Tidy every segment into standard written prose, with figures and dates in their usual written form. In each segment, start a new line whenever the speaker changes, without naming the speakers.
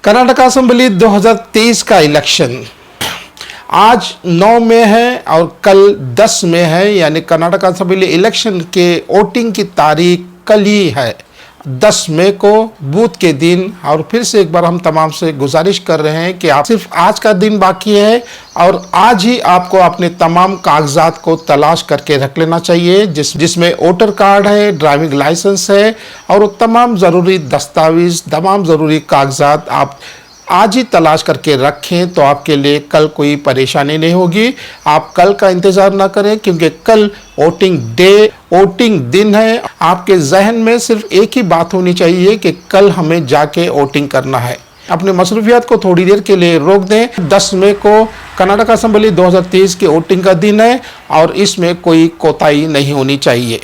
Karnataka assembly 2023 का election आज 9 में है और कल 10 में है, यानी कर्नाटक असेंबली इलेक्शन के वोटिंग की तारीख कल ही है 10 मई को बूथ के दिन। और फिर से एक बार हम तमाम से गुजारिश कर रहे हैं कि आप सिर्फ आज का दिन बाकी है और आज ही आपको अपने तमाम कागजात को तलाश करके रख लेना चाहिए, जिसमें वोटर कार्ड है, ड्राइविंग लाइसेंस है और तमाम ज़रूरी दस्तावेज, तमाम ज़रूरी कागजात आप आज ही तलाश करके रखें तो आपके लिए कल कोई परेशानी नहीं होगी। आप कल का इंतज़ार ना करें क्योंकि कल वोटिंग दिन है। आपके जहन में सिर्फ एक ही बात होनी चाहिए कि कल हमें जाके वोटिंग करना है। अपने मसरूफियात को थोड़ी देर के लिए रोक दें। 10 मई को कर्नाटक असेंबली 2023 की वोटिंग का दिन है और इसमें कोई कोताही नहीं होनी चाहिए।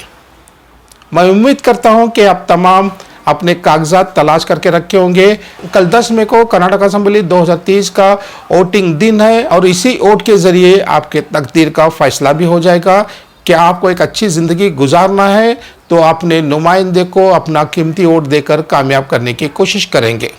मैं उम्मीद करता हूं कि आप तमाम अपने कागजात तलाश करके रखे होंगे। कल 10 मई को कर्नाटक असेंबली 2023 का वोटिंग दिन है और इसी वोट के ज़रिए आपके तकदीर का फैसला भी हो जाएगा। क्या आपको एक अच्छी ज़िंदगी गुजारना है तो अपने नुमाइंदे को अपना कीमती वोट देकर कामयाब करने की कोशिश करेंगे।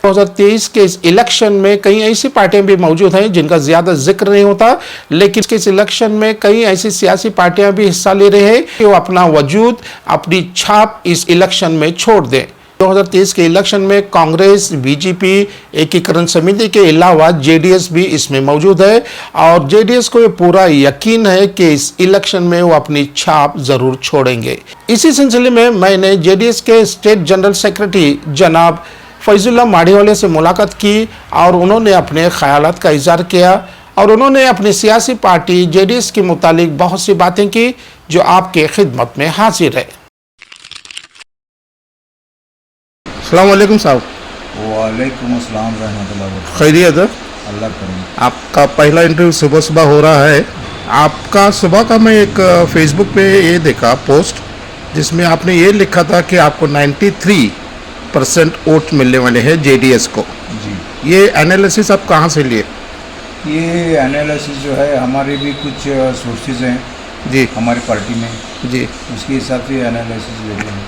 2023 के इस इलेक्शन में कई ऐसी पार्टियां भी मौजूद हैं जिनका ज़्यादा जिक्र नहीं होता, लेकिन इस इलेक्शन में कई ऐसी सियासी पार्टियां भी हिस्सा ले रहे हैं कि वो अपना वजूद, अपनी छाप इस इलेक्शन में छोड़ दें। 2023 के इलेक्शन में कांग्रेस, बीजेपी, एकीकरण समिति के अलावा जेडीएस भी इसमें मौजूद है और जेडीएस को ये पूरा यकीन है कि इस इलेक्शन में वो अपनी छाप ज़रूर छोड़ेंगे। इसी सिलसिले में मैंने जेडीएस के स्टेट जनरल सेक्रेटरी जनाब फैजुल्ला माड़ीवाले से मुलाकात की और उन्होंने अपने ख्यालात का इज़हार किया और उन्होंने अपनी सियासी पार्टी जेडीएस के मुतालिक बहुत सी बातें की जो आपके खिदमत में हाजिर है। अस्सलाम वालेकुम साहब।
वालेकुम अस्सलाम रहमतुल्लाह व बरकातहू।
खैरियत है?
अल्लाह करें।
आपका पहला इंटरव्यू सुबह सुबह हो रहा है। आपका सुबह का मैं एक फेसबुक पे ये देखा पोस्ट जिसमें आपने ये लिखा था कि आपको 93% वोट मिलने वाले हैं जेडीएस को।
जी,
ये एनालिसिस आप कहाँ से लिए?
ये एनालिसिस जो है हमारे भी कुछ सोर्सेज हैं
जी
हमारी पार्टी में,
जी
उसके हिसाब से एनालिसिस ले रहे हैं।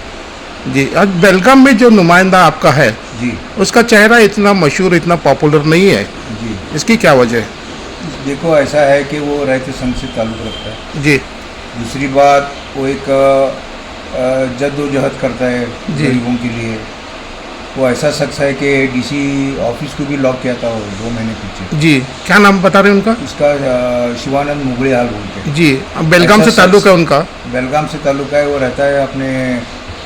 जी। आज बेलगाम में जो नुमाइंदा आपका है
जी
उसका चेहरा इतना मशहूर, इतना पॉपुलर नहीं है,
जी,
इसकी क्या वजह है?
देखो ऐसा है कि वो रैत संघ से ताल्लुक़ रखता है।
जी
दूसरी बात, वो एक जद्दोजहद करता है
जी।
गरीबों के लिए। वो ऐसा शख्स है कि डीसी ऑफिस को भी लॉक किया था वो 2 महीने पीछे।
जी, क्या नाम बता रहे हैं उनका?
उसका शिवानंद मुगड़ियाल बोलते हैं।
जी, अब बेलगाम से ताल्लुक है उनका?
बेलगाम से ताल्लुक है। वो रहता है अपने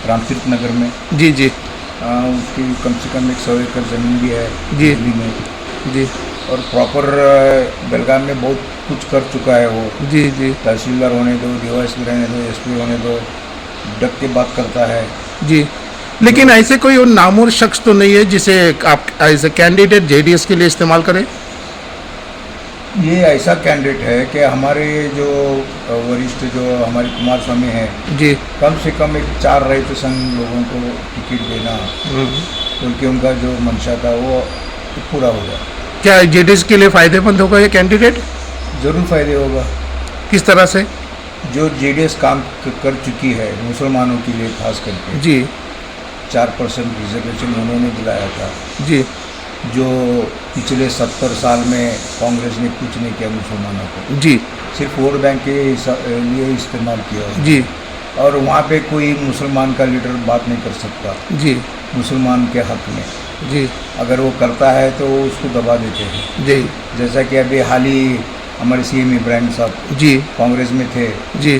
रामतीर्थ नगर में।
जी जी
उसकी कम से कम 100 एकड़ ज़मीन भी है
जी।
दिल्ली में।
जी
और प्रॉपर बेलगाम में बहुत कुछ कर चुका है वो।
जी जी
तहसीलदार होने दो, डीवाईएसपी रहने दो, एसपी होने दो, डट के बात करता है।
जी। लेकिन ऐसे कोई और नामूर शख्स तो नहीं है जिसे आप एज ए कैंडिडेट जेडीएस के लिए इस्तेमाल करें?
ये ऐसा कैंडिडेट है कि हमारे जो वरिष्ठ जो हमारे कुमार स्वामी हैं,
जी
कम से कम एक 4 रहित संघ लोगों को टिकट देना, क्योंकि उनका जो मंशा था वो पूरा होगा।
क्या जेडीएस के लिए फ़ायदेमंद होगा ये कैंडिडेट?
ज़रूर फ़ायदे होगा।
किस तरह से?
जो जेडीएस काम कर चुकी है मुसलमानों के लिए खास करके,
जी
4% रिजर्वेशन उन्होंने दिलाया था,
जी
जो पिछले 70 साल में कांग्रेस ने कुछ नहीं किया मुसलमानों को,
जी
सिर्फ वोट बैंक के लिए इस्तेमाल किया।
जी
और वहाँ पे कोई मुसलमान का लीडर बात नहीं कर सकता
जी
मुसलमान के हक में।
जी
अगर वो करता है तो उसको दबा देते हैं।
जी
जैसा कि अभी हाल ही हमारे सीएम इब्राहिम साहब
जी
कांग्रेस में थे
जी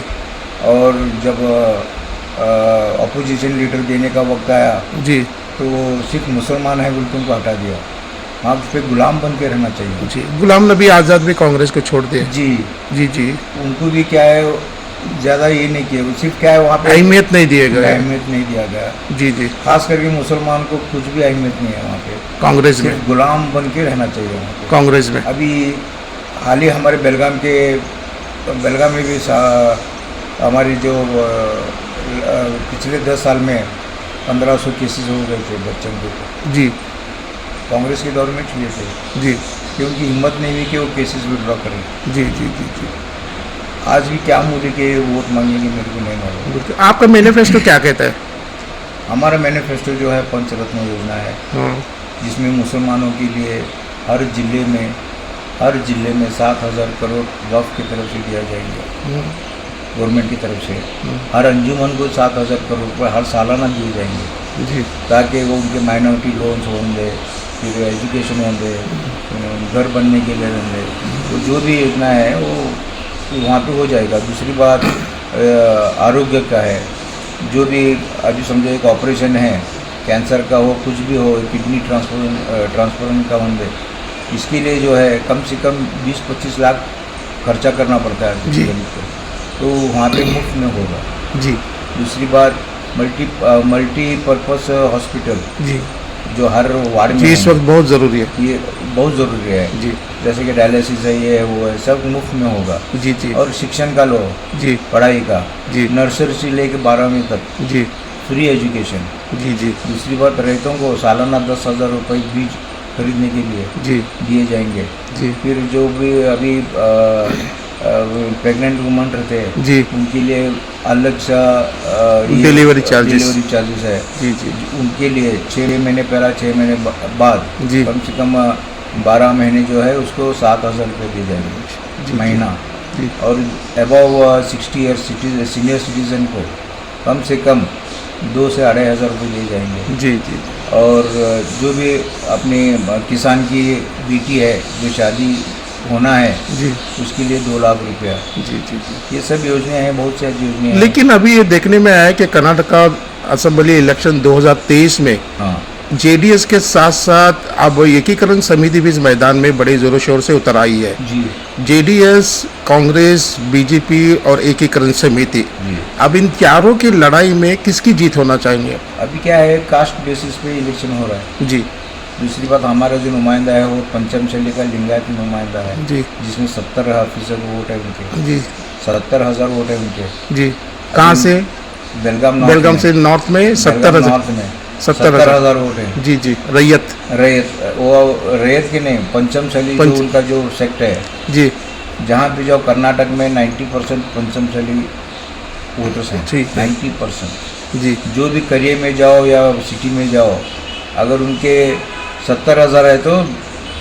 और जब अपोजिशन लीडर देने का वक्त आया
जी
तो सिर्फ मुसलमान है बोल के उनको हटा दिया। हाँ, उस पर गुलाम बन के रहना चाहिए।
जी। गुलाम नबी आज़ाद भी कांग्रेस को छोड़ दिए।
जी
जी जी।
उनको भी क्या है, ज़्यादा ये नहीं किया, सिर्फ क्या है वहाँ पे
अहमियत नहीं दिए गए।
अहमियत नहीं दिया गया।
जी जी।
खास करके मुसलमान को कुछ भी अहमियत नहीं है वहाँ पे।
कांग्रेस में?
सिर्फ गुलाम बन के रहना चाहिए वहाँ पे।
कांग्रेस में
अभी हाल ही हमारे बेलगाम में भी हमारी जो पिछले 10 साल में 1500 केसेस हो गए थे बच्चों के।
जी
कांग्रेस के दौर में किए थे
जी
क्योंकि हिम्मत नहीं हुई कि वो केसेस विड्रॉ करें।
जी जी जी जी।
आज भी क्या मूल्य के वोट मांगेंगे मेरे को नहीं मालूम।
आपका मैनिफेस्टो क्या कहता है?
हमारा मैनिफेस्टो जो है पंचरत्न योजना है।
हाँ।
जिसमें मुसलमानों के लिए हर जिले में 7,000 करोड़ वक्फ की तरफ से दिया जाएंगे, गवर्नमेंट की तरफ से। हर अंजुमन को 7,000 करोड़ रुपये हर सालाना दिए जाएंगे
जी
ताकि वो उनके माइनॉरिटी लोन्स होंगे, फिर एजुकेशन होंगे, घर बनने के लिए होंगे, तो जो भी योजना है वो वहाँ पे हो जाएगा। दूसरी बात आरोग्य का है, जो भी अभी समझो एक ऑपरेशन है, कैंसर का हो, कुछ भी हो, किडनी ट्रांसप्लांट का होंगे, इसके लिए जो है कम से कम 20-25 लाख खर्चा करना पड़ता है
जी।
गरीब को, तो वहाँ पे मुफ्त में होगा।
जी
दूसरी बात मल्टीपर्पज़ हॉस्पिटल
जी
जो हर वार्ड में
जी इस
है,
वक्त बहुत ज़रूरी है।
ये बहुत ज़रूरी है।
जी
जैसे कि डायलिसिस है, ये है, वो है, सब मुफ्त में होगा।
जी जी
और शिक्षण का लो,
जी
पढ़ाई का,
जी
नर्सरी से लेकर 12वीं तक
जी
फ्री एजुकेशन।
जी जी
दूसरी बात रैयतों को सालाना 10,000 रुपये बीज खरीदने के लिए
जी
दिए जाएंगे।
जी
फिर जो भी अभी प्रेग्नेंट वुमन रहते हैं
जी
उनके लिए अलग सा
डिलीवरी चार्जेस
है।
जी जी
उनके लिए 6 महीने पहला, 6 महीने बाद
जी
कम से कम 12 महीने जो है उसको 7,000 रुपये दिए जाएंगे
जी
महीना।
जी
और अबव 60 ईयर्स सीनियर सिटीज़न को कम से कम 2 से 2,500 रुपये दिए जाएंगे।
जी जी
और जो भी अपने किसान की बेटी है जो शादी होना है
जी
उसके लिए 2 लाख रुपया।
जी जी जी
ये सब योजनाएं हैं, बहुत सी योजनाएं हैं।
लेकिन अभी ये देखने में आया कि कर्नाटका असेंबली इलेक्शन 2023 में
हाँ
जेडीएस के साथ साथ अब एकीकरण समिति भी इस मैदान में बड़े जोरों शोर से उतर आई है।
जी
जेडीएस, कांग्रेस, बीजेपी और एकीकरण समिति,
जी।
अब इन चारों की लड़ाई में किसकी जीत होना चाहेंगे?
अभी क्या है, कास्ट बेसिस पे इलेक्शन हो रहा है।
जी
दूसरी बात, हमारा जो नुमाइंदा है वो पंचम शैली का लिंगायत नुमाइंदा है,
जी
जिसमें 70% वोट है उनके,
जी
70,000 वोट है उनके।
जी कहाँ से?
बेलगाम
से नॉर्थ में 70,000
नॉर्थ में
70,000
70,000 वोट है।
जी जी रैयत
रैयत के नहीं, पंचम शैली जो उनका जो सेक्ट है,
जी
जहाँ पे जाओ कर्नाटक में 90% पंचम शैली वोटर्स हैं।
ठीक है।
90%।
जी
जो भी करियर में जाओ या सिटी में जाओ, अगर उनके 70,000 है तो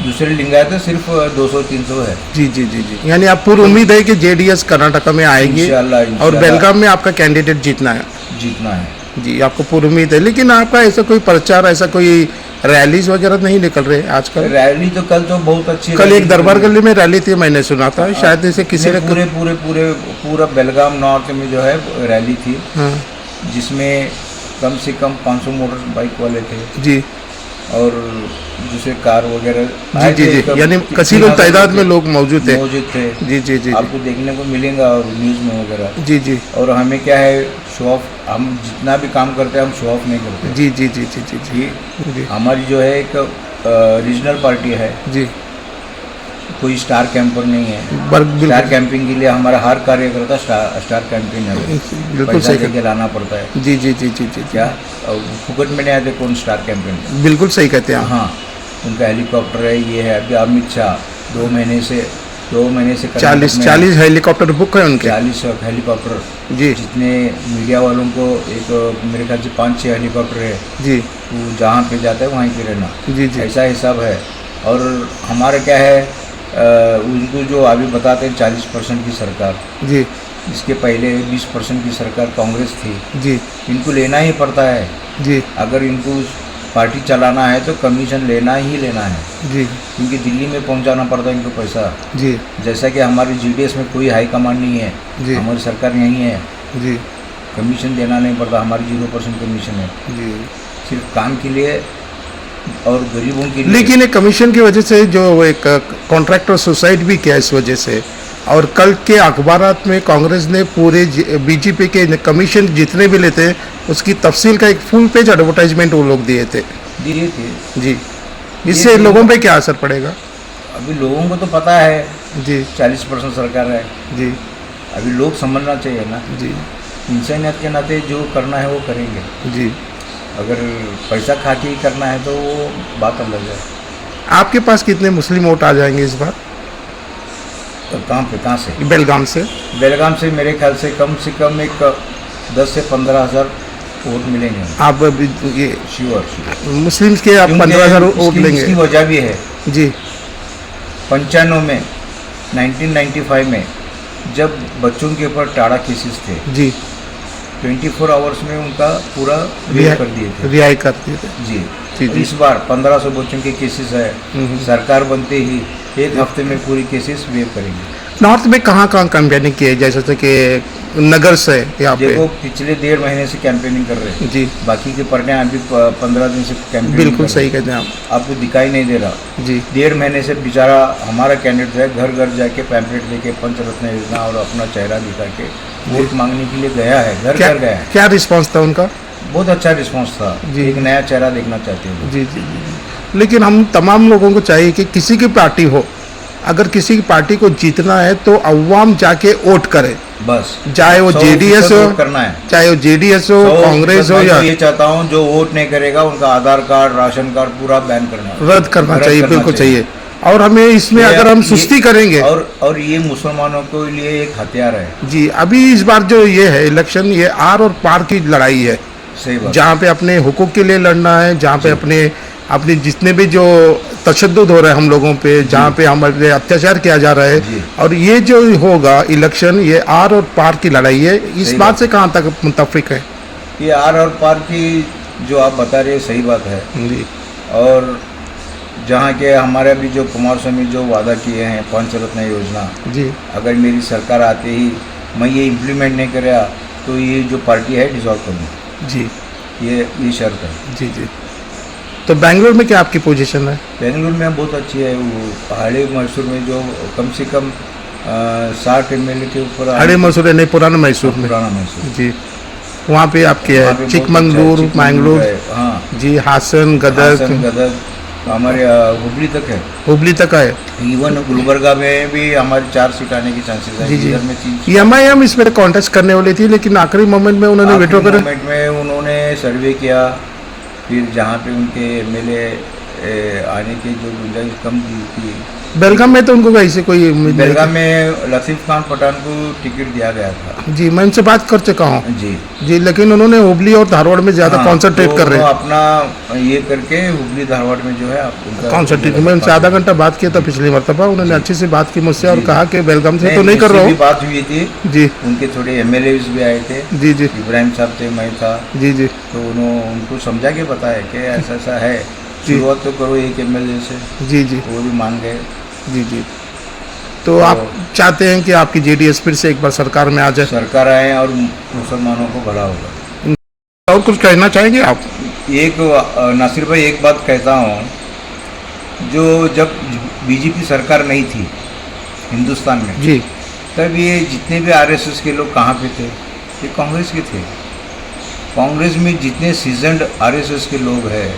दूसरे लिंगायत तो सिर्फ 200-300 है।
जी जी जी जी यानी आप पूरी उम्मीद है कि जेडीएस कर्नाटका में आएगी
इंशाल्लाह
और बेलगाम में आपका कैंडिडेट जीतना है?
जीतना है।
जी आपको पूरी उम्मीद है। लेकिन आपका ऐसा कोई प्रचार, ऐसा कोई रैलीज वगैरह नहीं निकल रहे आजकल?
रैली तो कल तो बहुत अच्छी,
कल एक दरबार गली में रैली थी, मैंने सुना था, शायद इसे किसी ने
पूरा बेलगाम नॉर्थ में जो है रैली थी,
हाँ
जिसमें कम से कम 500 मोटर बाइक वाले थे
जी
और दूसरे कार वगैरह
जी जी जी यानी कसीर तादाद में लोग मौजूद थे। जी जी जी
आपको देखने को मिलेगा और न्यूज़ में वगैरह।
जी जी
और हमें क्या है, शो ऑफ, हम जितना भी काम करते हैं हम शो ऑफ नहीं करते।
जी जी जी जी जी जी जी
हमारी जो है एक रीजनल पार्टी है,
जी
कोई स्टार कैंपर नहीं है।
बिल्कुल
स्टार कैंपिंग के लिए हमारा हर कार्यकर्ता स्टार कैंपिंग है,
बिल्कुल
पैसा
सही
देके लाना पड़ता है।
जी जी जी जी जी
क्या फुकट में नहीं आते कौन स्टार कैंपिंग?
बिल्कुल सही कहते हैं आप।
हाँ, उनका हेलीकॉप्टर है, ये है। अभी अमित शाह 2 महीने से
40 हेलीकॉप्टर बुक है उनके।
40 हेलीकॉप्टर
जी
जितने मीडिया वालों को, एक मेरे ख्याल से 5-6 हेलीकॉप्टर है,
जी
वो जहाँ पे जाता है वहीं पे रहना,
जी जी
ऐसा हिसाब है। और हमारा क्या है, उनको जो अभी बताते हैं 40% की सरकार,
जी
इसके पहले 20% की सरकार कांग्रेस थी।
जी
इनको लेना ही पड़ता है,
जी
अगर इनको पार्टी चलाना है तो कमीशन लेना ही लेना है,
जी
क्योंकि दिल्ली में पहुंचाना पड़ता है इनको पैसा।
जी
जैसा कि हमारे जीडीएस में कोई हाई कमांड नहीं है,
जी
हमारी सरकार यही है,
जी
कमीशन देना नहीं पड़ता, हमारी 0% कमीशन है,
जी
सिर्फ काम के लिए और गरीबों के लिए।
लेकिन एक कमीशन की वजह से जो एक कॉन्ट्रैक्टर सुसाइड भी किया इस वजह से, और कल के अखबारात में कांग्रेस ने पूरे बीजेपी के कमीशन जितने भी लेते हैं उसकी तफसील का एक फुल पेज एडवर्टाइजमेंट वो लोग दिए थे।
दिए थे
जी, इससे लोगों पे क्या असर पड़ेगा?
अभी लोगों को तो पता है
जी
40% सरकार है,
जी
अभी लोग समझना चाहिए ना।
जी
इंसानियत के नाते जो करना है वो करेंगे,
जी
अगर पैसा खा के ही करना है तो वो बात अलग है।
आपके पास कितने मुस्लिम वोट आ जाएंगे इस बार?
तो कहाँ से?
बेलगाम से।
बेलगाम से मेरे ख्याल से कम एक 10 से 15 हज़ार वोट मिलेंगे,
आप अभी ये
श्योर।
मुस्लिम्स के आप 15,000 वोट लेंगे?
इसकी वजह भी है
जी
95 में 1995 में जब बच्चों के ऊपर टाड़ा केसेस थे,
जी
24 आवर्स में उनका पूरा
रिहा-
वेव कर दिए थे।
रिहाई कर दिए थे।
जी
जी, जी।
इस बार 1500 बच्चों के केसेस है, सरकार बनते ही एक हफ्ते में पूरी केसेस वेव करेंगे।
नॉर्थ में कहाँ कहाँ कैंपेनिंग की है, जैसे कि नगर से यहाँ
देखो
पे?
पिछले 1.5 महीने से कैंपेनिंग कर रहे हैं,
जी
बाकी के पढ़ने अभी 15 दिन से कैंपेनिंग
बिल्कुल
कर
सही
रहे
कहते हैं
हैं। आपको दिखाई नहीं दे रहा।
आप। जी
1.5 महीने से बेचारा हमारा कैंडिडेट है, घर घर जाके पैम्पलेट लेके पंचरत्न योजना और अपना चेहरा दिखा के वोट मांगने के लिए गया है, घर
क्या
घर गया है।
क्या रिस्पांस था उनका?
बहुत अच्छा रिस्पांस था।
जी।
एक नया चेहरा देखना चाहते हैं लोग।
जी जी जी। लेकिन हम तमाम लोगों को चाहिए कि किसी की पार्टी हो, अगर किसी की पार्टी को जीतना है तो अवाम जाके वोट करे,
बस
चाहे वो
100%
जेडीएस हो,
वोट करना है।
चाहे वो जेडीएस हो,
100%
कांग्रेस हो
मैं
या
तो ये चाहता हूँ जो वोट नहीं करेगा उनका आधार कार्ड, राशन कार्ड पूरा बैन करना,
रद्द करना चाहिए,
करना
बिल्कुल चाहिए। और हमें इसमें
ये-
अगर हम
ये-
सुस्ती करेंगे
और ये मुसलमानों के लिए एक हथियार है।
जी, अभी इस बार जो ये है इलेक्शन, ये आर और पार की लड़ाई है,
सही बात।
जहाँ पे अपने हुकूक के लिए लड़ना है, जहाँ पे अपने जितने भी जो तशद्दुद हो रहा है हम लोगों पे, जहाँ पे हमारे अत्याचार किया जा रहा
जी।
है, और ये जो होगा इलेक्शन, ये आर और पार की लड़ाई है। इस
सही
बात
बात
से कहाँ तक मुतफिक है?
ये आर और पार की जो आप बता रहे हैं सही बात है।
जी
और जहाँ के हमारे भी जो कुमार स्वामी जो वादा किए हैं पंचरत्न योजना,
जी
अगर मेरी सरकार आते ही मैं ये इम्प्लीमेंट नहीं करा तो ये जो पार्टी है डिसॉल्व करूँगा,
जी
ये शर्त है।
जी जी। तो बेंगलोर में क्या आपकी पोजीशन है?
बेंगलुरु में बहुत अच्छी है। वो पहाड़ी मैसूर में जो कम से कम 60 MLA के ऊपर
हरे मसूर नहीं, पुराना मैसूर में।
पुराना मैसूर
जी वहाँ पे आपके
वहाँ पे
है
बहुत
चिकमंगलूर,
अच्छा है,
मैंगलोर,
है, हाँ
जी हासन, गदग,
गदग हमारे हुबली तक है।
हुबली तक है।
इवन गुलबर्गा में भी हमारी 4 सीट आने की चांसेस है।
जी जी।
इधर में 3 सीट।
एमआईएम इसमें कॉन्टेस्ट करने वाली थी, लेकिन आखिरी मोमेंट में उन्होंने
आखिरी
विड्रॉ कर।
मोमेंट में उन्होंने सर्वे किया, फिर जहाँ पे उनके MLA आने की जो गुंजाइश कम थी।
बेलगाम में तो उनको ऐसे कोई उम्मीद नहीं
बेलगाम में लतीफ़ खान पठान को टिकट दिया गया था।
थी। जी मैं उनसे बात कर चुका हूँ
जी
जी, लेकिन उन्होंने हुबली और धारवाड़ में ज़्यादा
हाँ,
कॉन्सेंट्रेट
तो
कर रहे हैं।
अपना ये करके हुबली धारवाड़ में जो है आप उनका
कॉन्सेंट्रेट मैं उनसे आधा घंटा बात किया था पिछली मरतबा, उन्होंने अच्छी सी बात की मुझसे और
जी।
कहा कि बेलगाम से तो नहीं कर
मुझसे
रहा
भी
हूँ।
बात हुई थी,
जी
उनके थोड़े MLAs भी आए थे,
जी जी
इब्राहिम साहब थे, मैं था,
जी जी
तो उन्होंने उनको समझा के बताया कि ऐसा ऐसा है,
जी।
शुरुआत तो करो एक MLA से।
जी जी
वो भी मान गए।
जी जी। तो आप चाहते हैं कि आपकी जेडीएस फिर से एक बार सरकार में आ जाए?
सरकार आए और मुसलमानों को भला होगा।
और कुछ कहना चाहेंगे आप?
एक नासिर भाई एक बात कहता हूँ, जो जब बीजेपी सरकार नहीं थी हिंदुस्तान में,
जी
तब ये जितने भी RSS के लोग कहाँ पे थे? ये कांग्रेस के थे। कांग्रेस में जितने सीजन्ड RSS के लोग हैं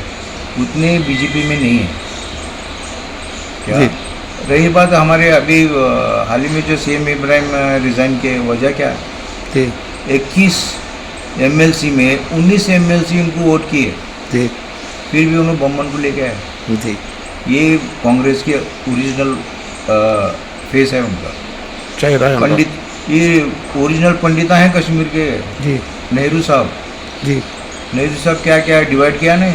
उतने बीजेपी में नहीं है। क्या
जी।
रही बात हमारे अभी हाल ही में जो CM इब्राहिम रिज़ाइन के वजह क्या है?
जी
21 MLC में 19 MLC उनको वोट किए,
जी
फिर भी उन्होंने बम्बन को लेके आए।
जी।
ये कांग्रेस के ओरिजिनल फेस है उनका।
चाहिए रहा है उनका।
पंडित, ये ओरिजिनल पंडिता हैं कश्मीर के।
जी
नेहरू साहब,
जी
नेहरू साहब क्या क्या डिवाइड किया नहीं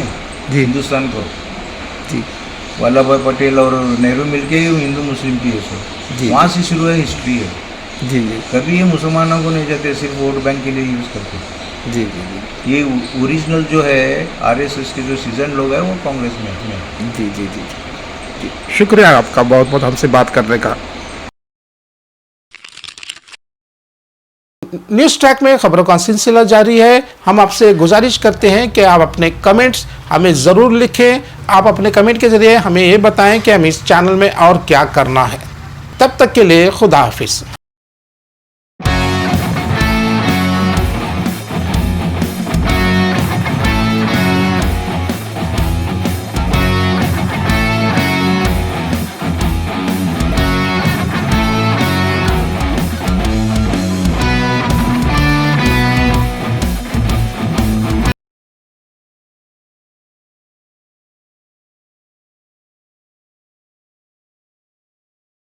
जी
हिंदुस्तान को।
जी
वल्लभ भाई पटेल और नेहरू मिलके ही हिंदू मुस्लिम की है सो।
जी।
वहाँ से शुरू है हिस्ट्री है।
जी जी
कभी ये मुसलमानों को नहीं जाते, सिर्फ वोट बैंक के लिए यूज़ करते।
जी जी
ये ओरिजिनल जो है RSS के जो सीजन लोग हैं वो कांग्रेस में हैं।
जी जी जी जी। शुक्रिया आपका बहुत बहुत हमसे बात करने का। न्यूज़ ट्रैक में खबरों का सिलसिला जारी है। हम आपसे गुजारिश करते हैं कि आप अपने कमेंट्स हमें ज़रूर लिखें। आप अपने कमेंट के ज़रिए हमें ये बताएं कि हमें इस चैनल में और क्या करना है। तब तक के लिए खुदा हाफिज़।